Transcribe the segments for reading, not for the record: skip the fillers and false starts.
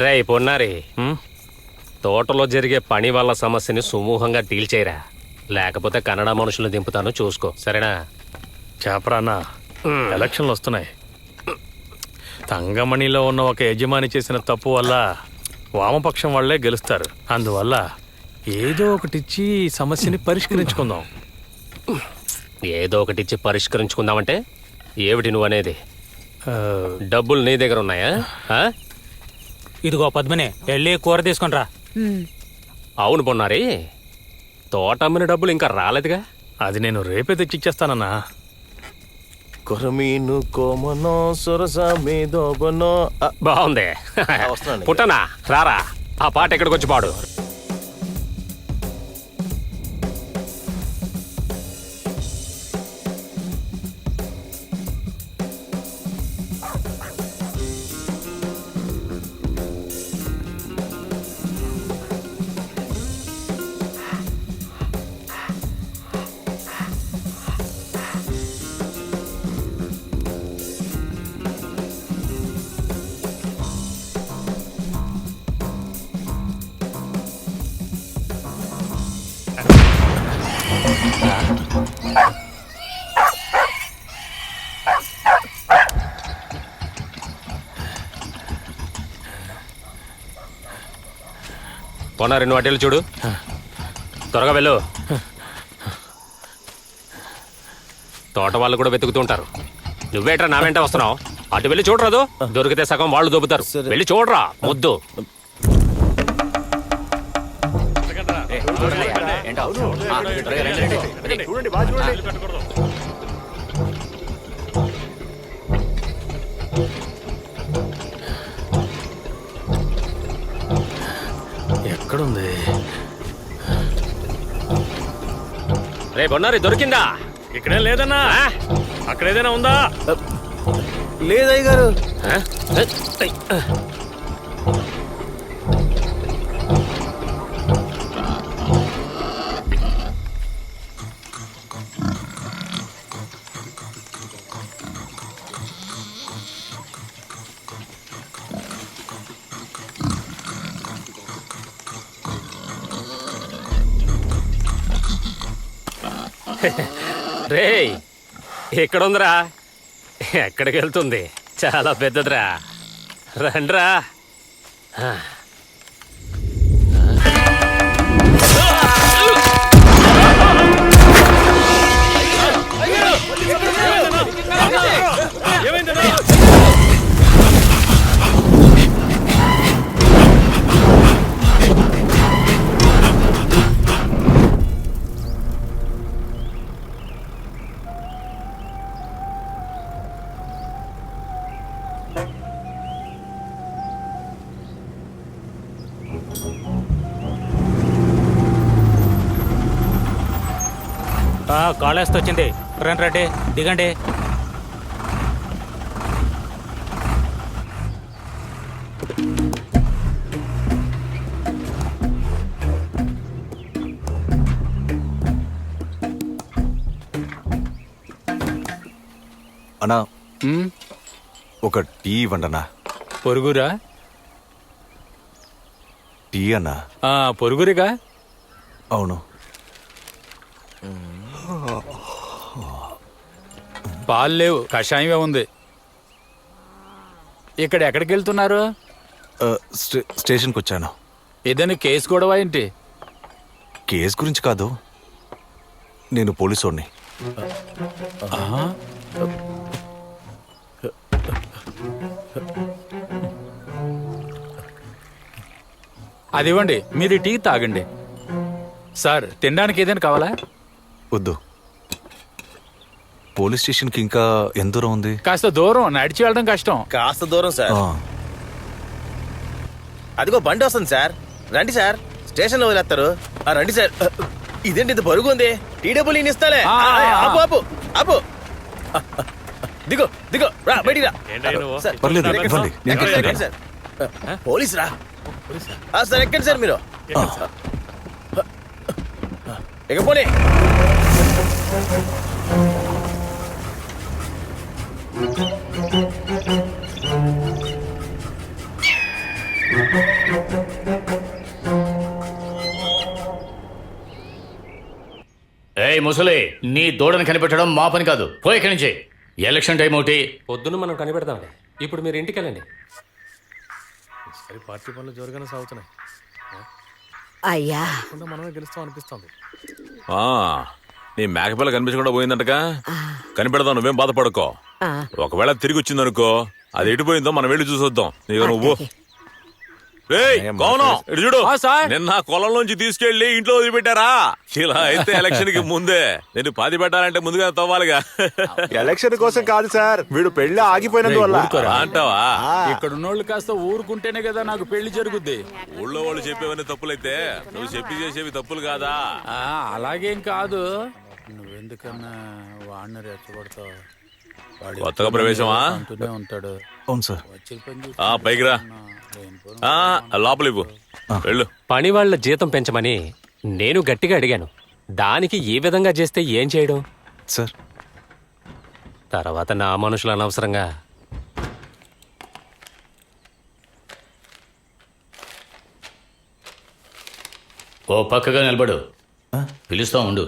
రే పొన్నారి, తోటలో జరిగే పని వల్ల సమస్యని సుమూహంగా డీల్ చేయరా, లేకపోతే కన్నడ మనుషులు దింపుతాను చూసుకో, సరేనా? చేపరానా, ఎలక్షన్లు వస్తున్నాయి. తంగమణిలో ఉన్న ఒక యజమాని చేసిన తప్పు వల్ల వామపక్షం వాళ్లే గెలుస్తారు. అందువల్ల ఏదో ఒకటిచ్చి ఈ సమస్యని పరిష్కరించుకుందాం. ఏదో ఒకటిచ్చి పరిష్కరించుకుందామంటే ఏమిటి నువ్వు అనేది? డబ్బులు నీ దగ్గర ఉన్నాయా? ఇదిగో పద్మనే, వెళ్ళి కూర తీసుకుని రా. అవును పొన్నారి, తోట అమ్మిన డబ్బులు ఇంకా రాలేదుగా? అది నేను రేపే తెచ్చిచ్చేస్తానన్నా. కొరమీను కోమనో సొరస మీదోబనో. బాగుంది. పుట్టనా రారా, ఆ పాట ఎక్కడికి వచ్చి పాడు. పొన్నారి, నువ్వు అటెళ్ళు చూడు, త్వరగా వెళ్ళు. తోట వాళ్ళు కూడా వెతుకుతుంటారు. నువ్వేట్రా నా వెంట వస్తున్నావు? అటు వెళ్ళి చూడరాదు, దొరికితే సగం వాళ్ళు దొబ్బుతారు. వెళ్ళి చూడరా ముద్దు. ఎక్కడుంది? రే పొన్నారి, దొరికిందా? ఇక్కడే లేదన్నా. అక్కడ ఏదైనా ఉందా? లేదయ్య గారు. రే, ఎక్కడుందిరా? ఎక్కడికి వెళ్తుంది? చాలా పెద్దదిరా, రండ్రా. కాలేస్తే వచ్చింది. రండి రండి, దిగండి. అన్నా, ఒక టీ ఇవ్వండి అన్నా. పొరుగురా? టీ అన్నా. పొరుగురిగా? అవును. పాలు లేవు, కషాయమే ఉంది. ఇక్కడ ఎక్కడికి వెళ్తున్నారు? స్టేషన్కి వచ్చాను. ఏదైనా కేసు గొడవ ఏంటి? కేసు గురించి కాదు, నేను పోలీసోడిని. అదివ్వండి, మీరు టీ తాగండి. సార్, తినడానికి ఏదైనా కావాలా? వద్దు. పోలీస్ స్టేషన్కి ఇంకా ఎంత దూరం ఉంది? కాస్త దూరం, నడిచి వెళ్ళడం కష్టం. కాస్త దూరం సార్. అదిగో బండి వస్తుంది సార్, రండి సార్. స్టేషన్లో వదిలేస్తారు. రండి సార్. ఇదేంటి ఇది బరుగు ఉంది? టీ డబ్బులు నేను ఇస్తాలే. ఆపు ఆపు ఆపు. దిగో దిగో, రా బయటికి రా. పర్లేదు, ఇవ్వండి, నేను తీసుకుంటాను. సార్, పోలీస్ రా సార్. ఎక్కండి సార్ మీరు. ఎగపోనీ. రేయ్ ముసలి నీ దూడను కనిపెట్టడం మా పని కాదు. పోయి ఇక్కడి నుంచి. ఎలక్షన్ టైం ఒకటి. పొద్దున్న మనం కనిపెడదాంలే. ఇప్పుడు మీరు ఇంటికి వెళ్ళండి. సరే పార్టీ పనులు జోరుగానే సాగుతున్నాయి. అయ్యా తప్పకుండా మనమే గెలుస్తాం అనిపిస్తుంది. నీ మేకపిల్ల కనిపించకుండా పోయిందంటగా. కనిపెడదాం, నువ్వేం బాధపడుకో. ఒకవేళ తిరిగి వచ్చిందనుకో, అది ఎటుపోయిందో మనం వెళ్ళి చూసొద్దాం. నీకు నువ్వు ఏయ్, కౌనం, ఇటు చూడు. నిన్న కొలంలోంచి తీసుకెళ్లి ఇంట్లో వదిలిపెట్టారా? ఇలా అయితే ఎలక్షన్ కి ముందే నేను పాతి పెట్టాలంటే ముందుగా తవ్వాలిగా. ఎలక్షన్ కోసం కాదు సార్, వీడు పెళ్లి ఆగిపోయినందువల్ల. అంటావా? ఇక్కడ ఉన్నోళ్ళు కాస్త ఊరుకుంటేనే కదా నాకు పెళ్లి జరుగుద్ది. ఊళ్ళో వాళ్ళు చెప్పేవన్నీ తప్పులైతే నువ్వు చెప్పి చేసేవి తప్పులు కాదా? అలాగేం కాదు. నువ్వెందుకన్నా వాడిని రెచ్చగొడతావు? కొత్తగా ప్రవేశమా? అంటూనే ఉంటాడు. అవును సార్. వచ్చే పని పైకి రా. లోపల ఇవ్వు, వెళ్ళు. పని వాళ్ళ జీతం పెంచమని నేను గట్టిగా అడిగాను. దానికి ఏ విధంగా చేస్తే ఏం చేయడం? సార్ తర్వాత నా మనుషులు అనవసరంగా. ఓ పక్కగా నిలబడు. పిలుస్తా ఉండు.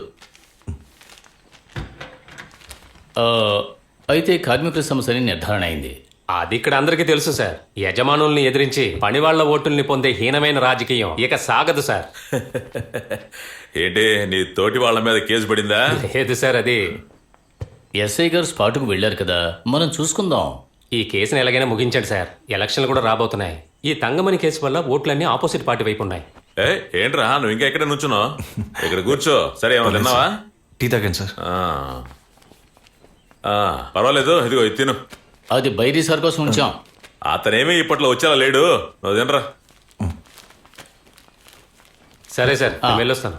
అయితే కార్మికుల సమస్యని నిర్ధారణ అయింది. అది ఇక్కడ అందరికీ తెలుసు సార్. యజమానుల్ని ఎదిరించి పనివాళ్ల ఓటుల్ని పొందే హీనమైన రాజకీయం ఇక సాగదు సార్. ఏంటి, నీ తోటి వాళ్ళ మీద కేసు పడిందా? లేదు సార్, అది ఎస్ఐ గారు స్పాటుకు వెళ్ళారు కదా, మనం చూసుకుందాం. ఈ కేసుని ఎలాగైనా ముగించండి సార్. ఎలక్షన్లు కూడా రాబోతున్నాయి. ఈ తంగమని కేసు వల్ల ఓట్లన్నీ ఆపోజిట్ పార్టీ వైపు ఉన్నాయి. ఏంట్రా నువ్వు ఇంకా ఎక్కడ నుంచున్నావు? ఇక్కడ కూర్చో. సరే, ఏమన్నా తిన్నావా? టీ తాగాను సార్. పర్వాలేదు, ఇదిగో ఇది తిను. అది బైరీ సార్ కోసం ఉంచాం. అతనేమీ ఇప్పట్లో వచ్చేలా లేడు. నువ్వు తినరా. సరే సార్, నేను వెళ్ళొస్తాను.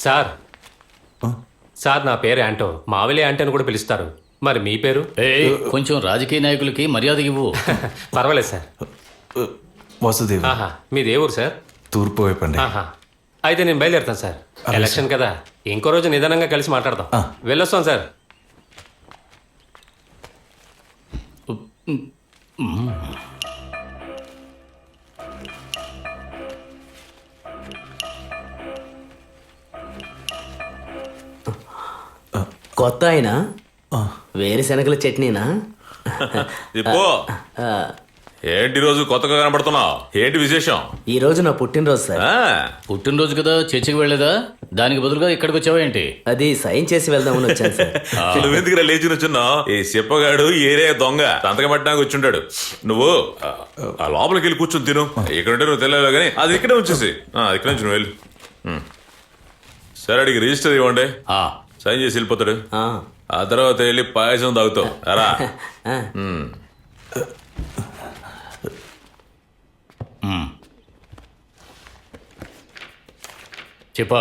సార్ సార్ నా పేరు యాంటో. మావిలే యాంటో అని కూడా పిలుస్తారు. మరి మీ పేరు? కొంచెం రాజకీయ నాయకులకి మర్యాద ఇవ్వు. పర్వాలేదు సార్. వాసుదేవ్. ఆహా, మీది ఏ ఊరు సార్? తూర్పు వైపు అండి. ఆహా, అయితే నేను బయలుదేరుతాను సార్. ఎలక్షన్ కదా, ఇంకో రోజు నిదానంగా కలిసి మాట్లాడదాం. వెళ్ళొస్తాం సార్. కొత్త ఆయన వేరుశనగల చట్నీనా? ఇప్పో ఏంటి రోజు కొత్తగా కనబడుతున్నావు? ఏంటి విశేషం? ఈ రోజు నా పుట్టినరోజు సార్. పుట్టినరోజు కదా, చర్చికి వెళ్ళలేదా? దానికి బదులుగా ఇక్కడికి వచ్చావా ఏంటి? అది సైన్ చేసి వెళ్దామని వచ్చాను సార్. నువ్వెందుకు లేచి వచ్చున్నావు? ఈ చెప్పగాడు ఏరియా దొంగ సంతకం పెట్టడానికి వచ్చుంటాడు. నువ్వు ఆ లోపలికి వెళ్ళి కూర్చొని తిను. ఇక్కడ ఉంటే నువ్వు తెలియదు కానీ అది ఇక్కడే ఉంచేసి ఇక్కడ నుంచి నువ్వు వెళ్ళు. సరే, అడిగి రిజిస్టర్ ఇవ్వండి. సైన్ చేసి వెళ్ళిపోతాడు. ఆ తర్వాత వెళ్ళి పాయసం తాగుతావు. అరా చెప్పా,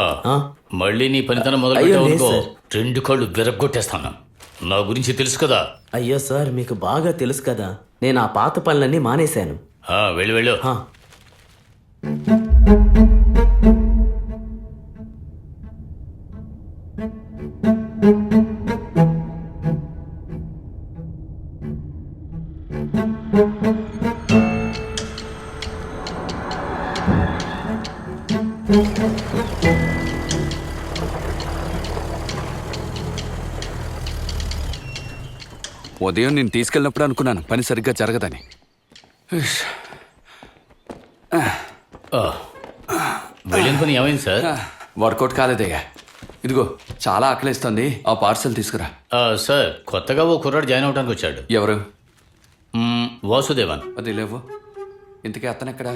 మళ్ళీ నీ పనితనం మొదలు పెట్టావనుకో, 2 కళ్ళు విరగ్గొట్టేస్తాను. నా గురించి తెలుసు కదా. అయ్యో సార్, మీకు బాగా తెలుసు కదా, నేను ఆ పాత పనులన్నీ మానేశాను. వెళ్ళు వెళ్ళు. ఉదయం నేను తీసుకెళ్ళినప్పుడు అనుకున్నాను పని సరిగ్గా జరగదని. వెళ్ళిన పని ఏమైంది సార్? వర్కౌట్ కాలేదయ్యా. ఇదిగో చాలా ఆకలిస్తుంది, ఆ పార్సల్ తీసుకురా. సార్, కొత్తగా ఓ కుర్రాడు జాయిన్ అవడానికి వచ్చాడు. ఎవరు? వాసుదేవన్. అది లేవు. ఇంతకీ అతను ఎక్కడా?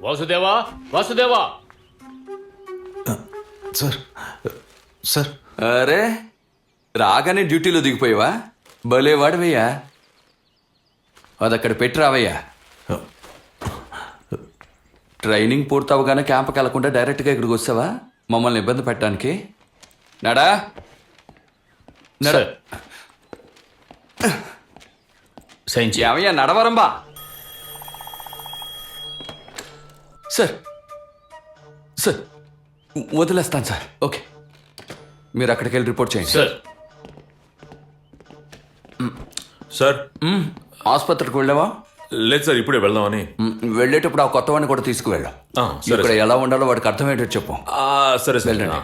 వాసుదేవా, వాసుదేవా. Sir sir. అరే, రాగానే డ్యూటీలో దిగిపోయావా? భలే వాడవయ్యా. అది అక్కడ పెట్టి రావయ్యా. ట్రైనింగ్ పూర్తవగానే క్యాంప్కి వెళ్లకుండా డైరెక్ట్గా ఇక్కడికి వస్తావా మమ్మల్ని ఇబ్బంది పెట్టడానికి? నడా ఏమయ్యా, నడవరంబా. సార్ సార్, వదిలేస్తాను సార్. ఓకే, మీరు అక్కడికి వెళ్ళి రిపోర్ట్ చేయండి. సార్ సార్, ఆసుపత్రికి వెళ్ళావా? లేదు సార్, ఇప్పుడే వెళ్దామని. వెళ్ళేటప్పుడు ఆ కొత్త వాడిని కూడా తీసుకువెళ్ళా. ఇక్కడ ఎలా ఉండాలో వాడికి అర్థమయ్యేటట్టు చెప్పు. సరే సార్. వెళ్ళండి.